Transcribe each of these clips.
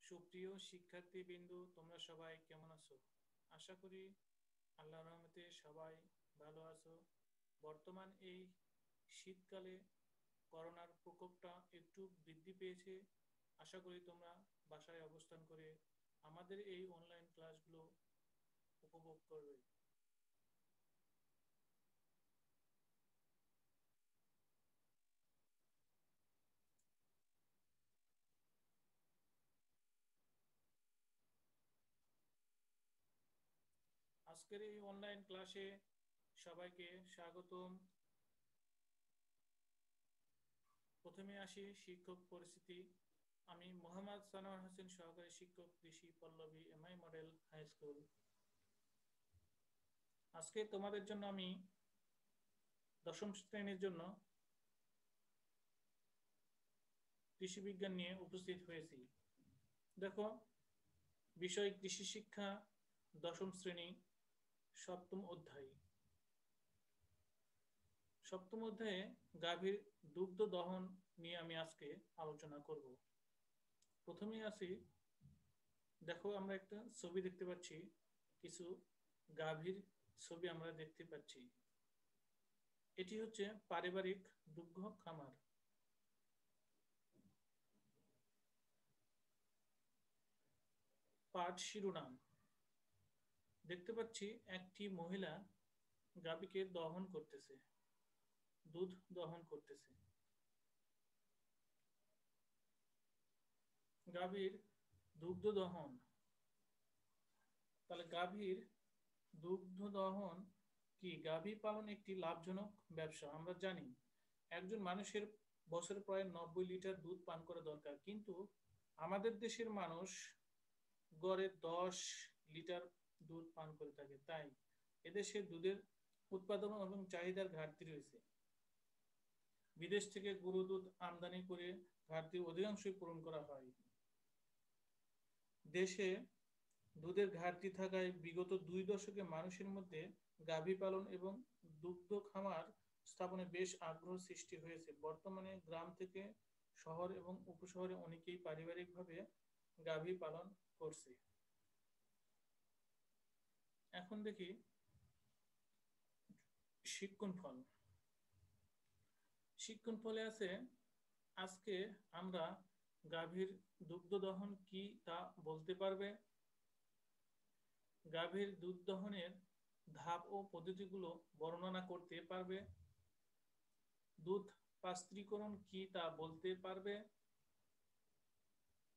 সুপ্রিয় শিক্ষার্থীবৃন্দু, তোমরা সবাই কেমন আছো? আশা করি আল্লাহর রহমতে সবাই ভালো আছো। বর্তমান এই শীতকালে করোনার প্রকোপটা একটু বৃদ্ধি পেয়েছে। আশা করি তোমরা বাসায় অবস্থান করে আমাদের এই অনলাইন ক্লাসগুলো উপভোগ করবে। আজকের এই অনলাইন ক্লাসে সবাইকে স্বাগতম। প্রথমে আসি শিক্ষক পরিস্থিতি। আমি মোহাম্মদ সানোয়ার হোসেন, সহকারী শিক্ষক, Krishi Pallabi MI model high school. আজকে তোমাদের জন্য আমি দশম শ্রেণীর জন্য কৃষি বিজ্ঞান নিয়ে উপস্থিত হয়েছি। দেখো, বিষয় কৃষি শিক্ষা, দশম শ্রেণী, সপ্তম অধ্যায়। সপ্তম অধ্যায়ে গাভীর দুগ্ধ দহন নিয়ে আমি আজকে আলোচনা করব। প্রথমে আসি, দেখো আমরা একটা ছবি দেখতে পাচ্ছি, কিছু গাভীর ছবি আমরা দেখতে পাচ্ছি। এটি হচ্ছে পারিবারিক দুগ্ধ খামার। পাঠ শিরোনাম। দেখতে পাচ্ছি একটি মহিলা গাভীকে দহন করতেছে, দুধ দহন করতেছে। গাভীর দুগ্ধ দহন, তাহলে গাভীর দুগ্ধ দহন কি? গাভী পালন একটি লাভজনক ব্যবসা। আমরা জানি একজন মানুষের বছরে প্রায় 90 লিটার দুধ পান করা দরকার, কিন্তু আমাদের দেশের মানুষ গড়ে 10 লিটার দুধ পান করে থাকে। তাই এদেশে দুধের উৎপাদন এবং চাহিদার ঘাটতি রয়েছে। বিদেশ থেকে গরু দুধ আমদানি করে ঘাটতি অধিকাংশই পূরণ করা হয়। দেশে দুধের ঘাটতি থাকায় বিগত 2 দশকে মানুষের মধ্যে গাভী পালন এবং দুগ্ধ খামার স্থাপনে বেশ আগ্রহ সৃষ্টি হয়েছে। বর্তমানে গ্রাম থেকে শহর এবং উপশহরে অনেকেই পারিবারিকভাবে গাভী পালন করছে। এখন দেখি শিক্ষণ ফল। শিক্ষণ ফলে আছে, আজকে আমরা গাভীর দুগ্ধ দহন কি তা বলতে পারবে? গাভীর দুধ দহনের ধাপ ও পদ্ধতিগুলো বর্ণনা করতে পারবে? দুধ পাস্তুরিকরণ কি তা বলতে পারবে?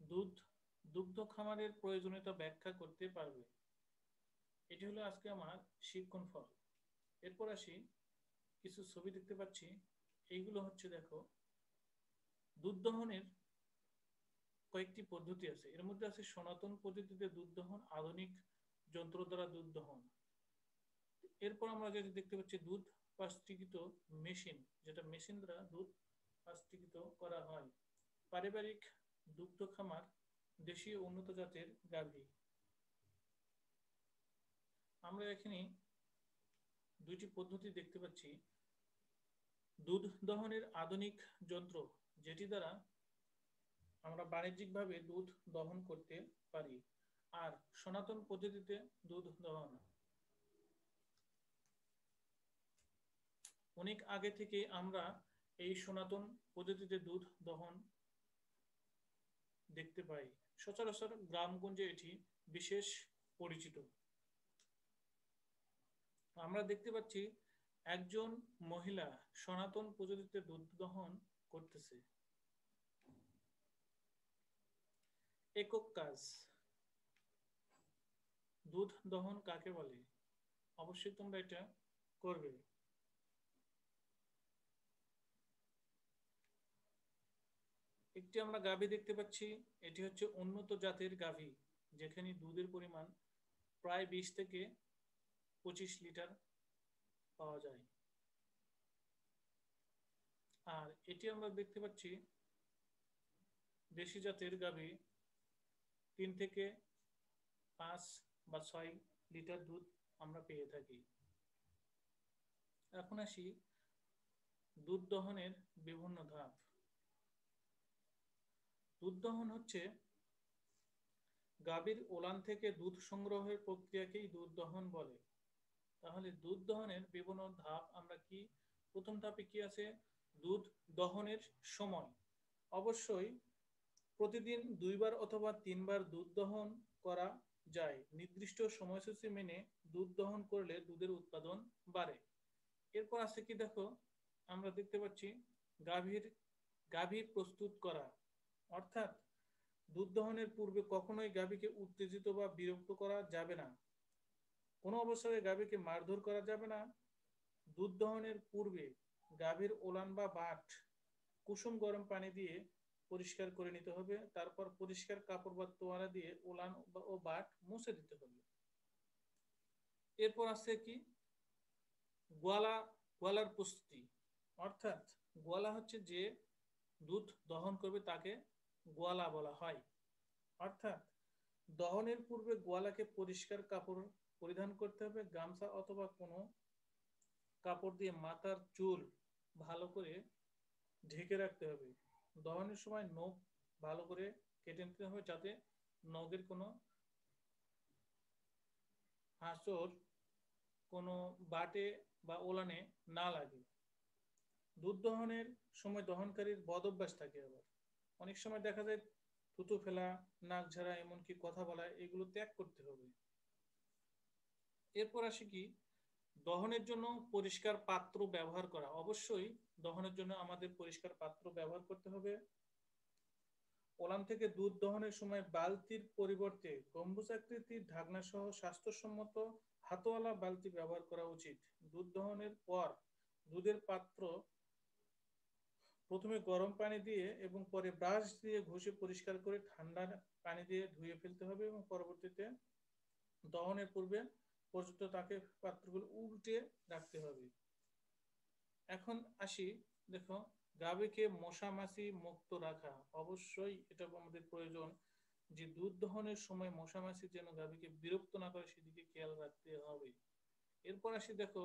দুধ দুগ্ধ খামারের প্রয়োজনীয়তা ব্যাখ্যা করতে পারবে? এটি হলো আজকে আমার শিক্ষণ ফল। এরপর আসি, কিছু ছবি দেখতে পাচ্ছি, এইগুলো হচ্ছে দেখো দুধ দহনের কয়েকটি পদ্ধতি আছে। এর মধ্যে আছে সনাতন পদ্ধতিতে দুধ দহন, আধুনিক যন্ত্র দ্বারা দুধ দহন। এরপর আমরা যেটা দেখতে পাচ্ছি দুধ পাস্তুরিত মেশিন, যেটা মেশিন দ্বারা দুধ পাস্তুরিত করা হয়। পারিবারিক দুগ্ধ খামার, দেশীয় উন্নত জাতের গাভী। আমরা এখানে দুইটি পদ্ধতি দেখতে পাচ্ছি। দুধ দহনের আধুনিক যন্ত্র, যেটি দ্বারা আমরা বাণিজ্যিকভাবে দুধ দহন করতে পারি, আর সনাতন পদ্ধতিতে দুধ দহন। অনেক আগে থেকে আমরা এই সনাতন পদ্ধতিতে দুধ দহন দেখতে পাই। সচরাচর গ্রামগঞ্জে এটি বিশেষ পরিচিত। আমরা দেখতে পাচ্ছি একজন মহিলা সনাতন পদ্ধতিতে দুধ দহন করতেছে। একক কাজ। দুধ দহন কাকে বলে? অবশ্যই তোমরা এটা করবে। একটি আমরা গাভী দেখতে পাচ্ছি, এটি হচ্ছে উন্নত জাতের গাভী, যেখানে দুধের পরিমাণ প্রায় 20 থেকে 25 লিটার পাওয়া যায়। আর এটি আমরা দেখতে পাচ্ছি দেশি জাতের গাভী, 3 থেকে 5 বা 6 লিটার দুধ আমরা পেয়ে থাকি। এখন আসি দুধ দহনের বিভিন্ন ধাপ। দুধ দহন হচ্ছে গাভীর ওলান থেকে দুধ সংগ্রহের প্রক্রিয়াকেই দুধ দহন বলে। তাহলে দুধ দহনের বিভিন্ন ধাপ আমরা কি, প্রথম ধাপে কি আছে, দুধ দহনের সময়। অবশ্যই প্রতিদিন 2 বার অথবা 3 বার দুধ দহন করা যায়। নির্দিষ্ট সময়সূচি মেনে দুধ দহন করলে দুধের উৎপাদন বাড়ে। এরপর আছে কি দেখো, আমরা দেখতে পাচ্ছি গাভীর গাভী প্রস্তুত করা, অর্থাৎ দুধ দহনের পূর্বে কখনোই গাভীকে উত্তেজিত বা বিরক্ত করা যাবে না। কোনো অবস্থায় গাভীকে মারধর করা যাবে না। দুধ দহনের পূর্বে গাভীর ওলান বা বাট কুসুম গরম পানি দিয়ে পরিষ্কার করে নিতে হবে। তারপর পরিষ্কার কাপড় বা তোয়ালে দিয়ে ওলান ও বাট মুছে দিতে হবে। এরপর আছে কি, গোয়ালা, গোয়ালার প্রস্তুতি, অর্থাৎ গোয়ালা হচ্ছে যে দুধ দহন করবে তাকে গোয়ালা বলা হয়। অর্থাৎ দহনের পূর্বে গোয়ালাকে পরিষ্কার কাপড় পরিধান করতে হবে। গামছা অথবা কোনো কাপড় দিয়ে মাথার চুল ভালো করে ঢেকে রাখতে হবে। দহনের সময় নখ ভালো করে কেটে নিতে হবে, যাতে নখের কোনো আঁচড় কোনো বাটে বা ওলানে না লাগে। দুধ দহনের সময় দহনকারীর বদ অভ্যাস থাকে। আবার অনেক সময় দেখা যায় থুতু ফেলা, নাক ঝাড়া, এমনকি কথা বলা, এগুলো ত্যাগ করতে হবে। এরপর আসি কি, দহনের জন্য পরিষ্কার পাত্র ব্যবহার করা। অবশ্যই দহনের জন্য আমাদের পরিষ্কার পাত্র ব্যবহার করতে হবে। ওলান থেকে দুধ দহনের সময় বালতির পরিবর্তে গম্বুজাকৃতির ঢাকনা সহ স্বাস্থ্যসম্মত হাতওয়ালা বালতি ব্যবহার করা উচিত। দুধ দহনের পর দুধের পাত্র প্রথমে গরম পানি দিয়ে এবং পরে ব্রাশ দিয়ে ঘষে পরিষ্কার করে ঠান্ডা পানি দিয়ে ধুয়ে ফেলতে হবে এবং পরবর্তীতে দহনের পূর্বে পর্যন্ত তাকে পাত্রগুলো উল্টে রাখতে হবে। এখন আসি, দেখো, গাভীকে মশা মাছি মুক্ত রাখা। অবশ্যই এটা আমাদের প্রয়োজন যে দুধ দহনের সময় মশা মাছি যেন গাভীকে বিরক্ত না করে, সেদিকে খেয়াল রাখতে হবে। এরপর আসি, দেখো,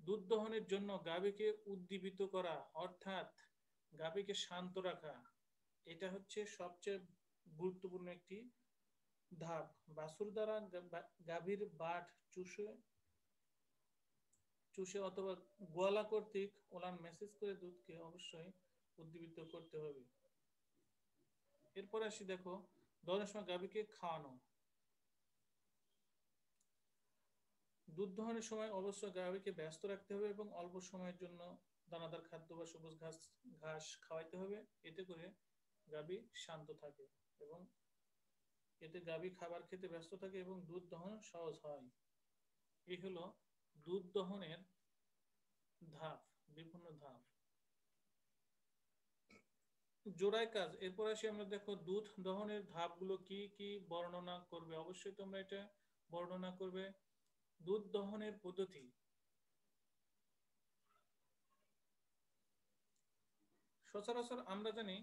দুধ দহনের জন্য গাভীকে উদ্দীপিত করা, অর্থাৎ গাভীকে শান্ত রাখা। এটা হচ্ছে সবচেয়ে গুরুত্বপূর্ণ একটি ধাপ। বাছুর দ্বারা গাভীর বাট চুষে চুষে অথবা গোয়ালা কর্তৃক ওলান মেসেজ করে দুধকে অবশ্যই উদ্দীপিত করতে হবে। এরপর আসি, দেখো, দহনের সময় গাভীকে খাওয়ানো। দুধ দহনের সময় অবশ্যই গাভীকে ব্যস্ত রাখতে হবে এবং অল্প সময়ের জন্য দানাদার খাদ্য বা সবুজ ঘাস ঘাস খাওয়াইতে হবে। এতে করে গাভী শান্ত থাকে এবং এতে গাভী খাবার খেতে ব্যস্ত থাকে এবং দুধ দহন সহজ হয়। এই হলো দুধ দহনের ধাপ, বিভিন্ন ধাপ। জোড়ায় কাজ, এরপর আসি আমরা, দেখো, দুধ দহনের ধাপগুলো কি কি বর্ণনা করবে। অবশ্যই তোমরা এটা বর্ণনা করবে। দুধ দহনের পদ্ধতি। সচরাচর আমরা জানি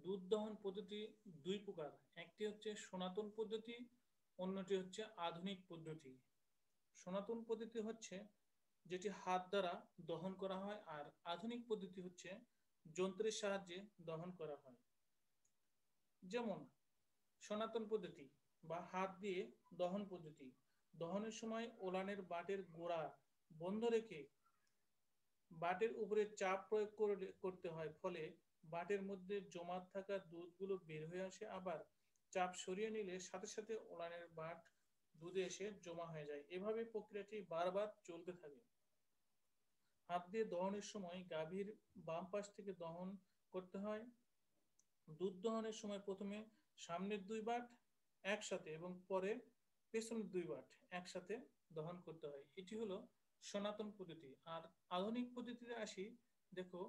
দুধ দহন পদ্ধতি দুই প্রকার। একটি হচ্ছে সনাতন পদ্ধতি, অন্যটি হচ্ছে আধুনিক পদ্ধতি। সনাতন পদ্ধতি হচ্ছে যেটি হাত দ্বারা দহন করা হয়, আর আধুনিক পদ্ধতি হচ্ছে যন্ত্রের সাহায্যে দহন করা হয়। যেমন সনাতন পদ্ধতি বা হাত দিয়ে দহন পদ্ধতি, দহনের সময় ওলানের বাটের গোড়া বন্ধ রেখে বাটের উপরে চাপ প্রয়োগ করতে হয়, ফলে বাটের মধ্যে জমা থাকা দুধগুলো বের হয়ে আসে। আবার চাপ সরিয়ে নিলে সাথে সাথে ওলানের বাট দুধে এসে জমা হয়ে যায়। এভাবে প্রক্রিয়াটি বারবার চলতে থাকে। হাত দিয়ে দহনের সময় গাভীর বাম পাশ থেকে দহন করতে হয়। দুধ দহনের সময় প্রথমে সামনের 2 বাট একসাথে এবং পরে পেছনের 2 বাট একসাথে দহন করতে হয়। এটি হলো সনাতন পদ্ধতি। আর আধুনিক পদ্ধতিতে আসি, দেখো,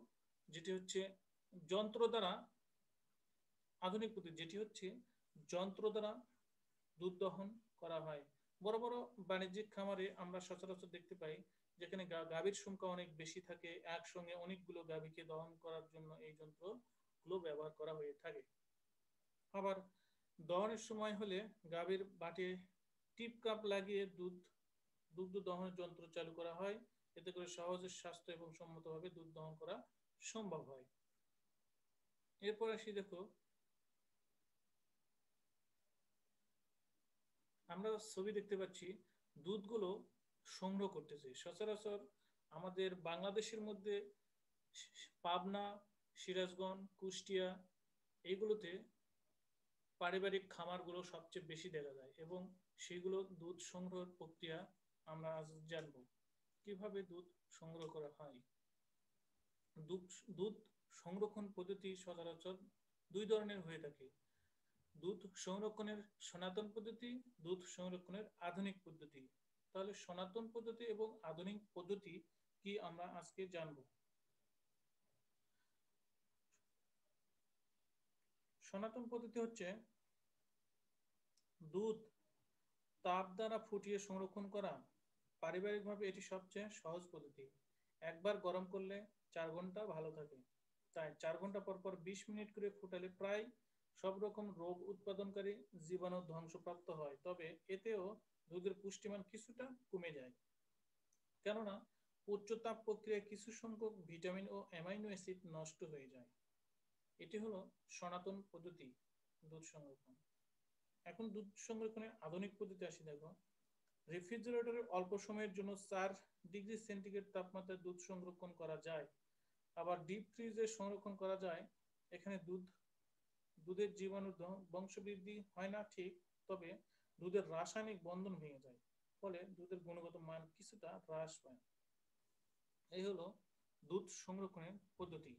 যেটি হচ্ছে যন্ত্র দ্বারা, আধুনিক পদ্ধতি যেটি হচ্ছে যন্ত্র দ্বারা দুধ দহন করা হয়। বড় বড় বাণিজ্যিক খামারে আমরা সচরাচর দেখতে পাই, যেখানে গাভীর সংখ্যা অনেক বেশি থাকে, একসঙ্গে অনেকগুলো গাভীকে দহন করার জন্য এই যন্ত্রগুলো ব্যবহার করা হয়ে থাকে। আবার দহনের সময় হলে গাভীর বাটে টিপ কাপ লাগিয়ে দুগ্ধ দহনের যন্ত্র চালু করা হয়। এতে করে সহজে স্বাস্থ্য এবং সম্মতভাবে দুধ দহন করা সম্ভব হয়। এরপর আসি, দেখো, আমরা ছবি দেখতে পাচ্ছি দুধগুলো সংগ্রহ করতেছে। সচরাচর আমাদের বাংলাদেশের মধ্যে পাবনা, সিরাজগঞ্জ, কুষ্টিয়া এইগুলোতে পারিবারিক খামারগুলো সবচেয়ে বেশি দেখা যায় এবং সেগুলো দুধ সংগ্রহের প্রক্রিয়া আমরা আজ জানব কিভাবে দুধ সংগ্রহ করা হয়। দুধ দুধ সংরক্ষণ পদ্ধতি সচরাচর দুই ধরনের হয়ে থাকে: দুধ সংরক্ষণের সনাতন পদ্ধতি, দুধ সংরক্ষণের আধুনিক পদ্ধতি। তাহলে সনাতন পদ্ধতি এবং আধুনিক পদ্ধতি কি আমরা আজকে জানব। সনাতন পদ্ধতি হচ্ছে দুধ তাপ দ্বারা ফুটিয়ে সংরক্ষণ করা। পারিবারিকভাবে এটি সবচেয়ে সহজ পদ্ধতি। একবার গরম করলে 4 ঘন্টা ভালো থাকে। তাই 4 ঘন্টা পর পর 20 মিনিট করে ফুটালে প্রায় সব রকম রোগ উৎপাদনকারী জীবাণু ধ্বংসপ্রাপ্ত হয়। তবে এতেও দুধের পুষ্টিমান কিছুটা কমে যায়, কেননা উচ্চ তাপ প্রক্রিয়ায় কিছু সংখ্যক ভিটামিন ও অ্যামাইনো অ্যাসিড নষ্ট হয়ে যায়। এটি হলো সনাতন পদ্ধতি দুধ সংরক্ষণ। এখন দুধ সংরক্ষণের আধুনিক পদ্ধতি আসি। দেখো, রেফ্রিজারেটরে অল্প সময়ের জন্য 4 ডিগ্রি সেন্টিগ্রেড তাপমাত্রায় দুধ সংরক্ষণ করা যায়। আবার ডিপ ফ্রিজে সংরক্ষণ করা যায়। এখানে দুধের জীবাণু বংশবৃদ্ধি হয় না ঠিক, তবে দুধের রাসায়নিক বন্ধন ভেঙে যায়, ফলে দুধের গুণগত মান কিছুটা হ্রাস পায়। এই হলো দুধ সংরক্ষণের পদ্ধতি।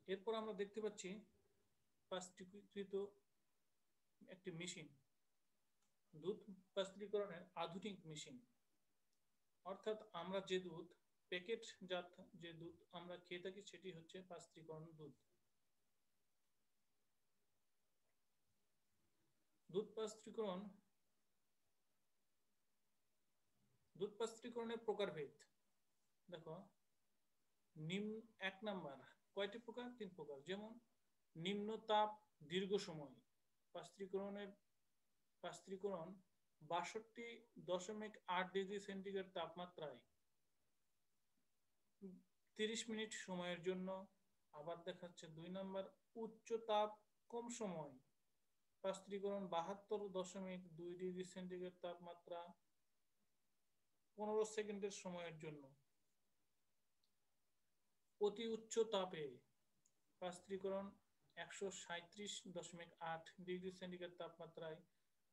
এরপর আমরা দেখতে পাচ্ছি পাস্তুরিকৃত একটি মেশিন, দুধ পাস্তুরিকরণের আধুনিক মেশিন। অর্থাৎ আমরা যে দুধ প্যাকেটজাত যে দুধ আমরা খেয়ে থাকি সেটি হচ্ছে পাস্তুরিকরণ দুধ। দুধ পাস্তুরিকরণ দুধ পাস্তুরিকরণের প্রকারভেদ। দেখো, নিম্ন 1 নাম্বার, কয়টি প্রকার? 3 প্রকার। যেমন নিম্ন তাপ দীর্ঘ সময় পাস্তুরিকরণ 62.8 ডিগ্রি সেন্টিগ্রেড তাপমাত্রায় 30 মিনিট সময়ের জন্য। আবার দেখাচ্ছে 2 নাম্বার, উচ্চ তাপ কম সময় পাস্তুরিকরণ 72.2 ডিগ্রি সেন্টিগ্রেড তাপমাত্রা 15 সেকেন্ডের সময়ের জন্য। অতি উচ্চ তাপে পাস্তুরিকরণ 137.8 ডিগ্রি সেন্টিগ্রেড তাপমাত্রায়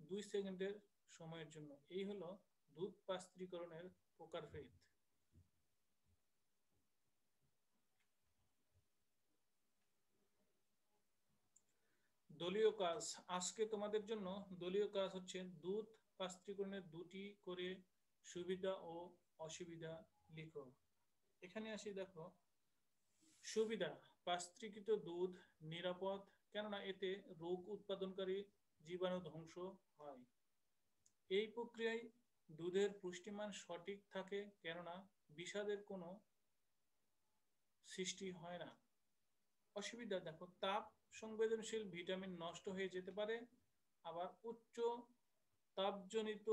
2 সেকেন্ডের সময়ের জন্য। এই হলো দুধ পাস্তুরিকরণের প্রকারভেদ। দলীয় কাজ। আজকে তোমাদের জন্য দলীয় কাজ হচ্ছে দুধ পাস্তুরিকরণের 2টি করে সুবিধা ও অসুবিধা লিখো। এখানে আসি। দেখো, সুবিধা: পাস্তুরিকৃত দুধ নিরাপদ, কেননা এতে রোগ উৎপাদনকারী জীবাণু ধ্বংস হয়। এই প্রক্রিয়ায় দুধের পুষ্টিমান সঠিক থাকে, কেননা বিষাদের কোনো সৃষ্টি হয় না। অসুবিধা: দেখো, তাপ সংবেদনশীল ভিটামিন নষ্ট হয়ে যেতে পারে। আবার উচ্চ তাপজনিত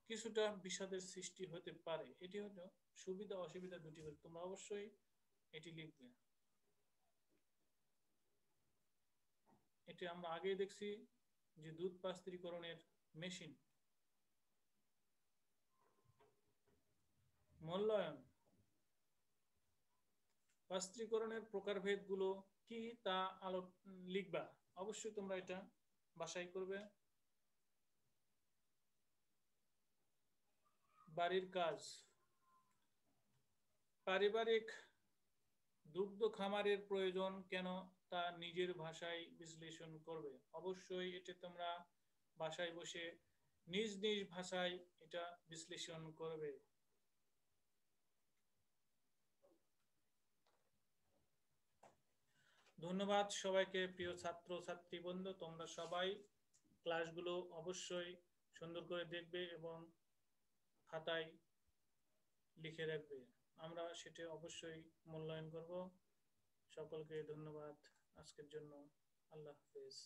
কিছুটা বিষাদের সৃষ্টি হতে পারে। এটি হলো সুবিধা অসুবিধা দুটি। তোমরা অবশ্যই এটি লিখবে। এটি আমরা আগেই দেখছি যে দুধ পাস্তুরিকরণের মেশিন। মূল্যায়ন: পাস্তুরিকরণের প্রকারভেদগুলো কি তা লিখবা। অবশ্যই তোমরা এটা বাছাই করবে। বাড়ির কাজ: পারিবারিক দুগ্ধ খামারের প্রয়োজন কেন তা নিজের ভাষায় বিশ্লেষণ করবে। অবশ্যই এটা তোমরা বাসায় বসে নিজ নিজ ভাষায় এটা বিশ্লেষণ করবে। ধন্যবাদ সবাইকে। প্রিয় ছাত্র ছাত্রী বন্ধু, তোমরা সবাই ক্লাসগুলো অবশ্যই সুন্দর করে দেখবে এবং খাতায় লিখে রাখবে। আমরা সেটা অবশ্যই মূল্যায়ন করব। সকলকে ধন্যবাদ আজকের জন্য। আল্লাহ হাফেজ।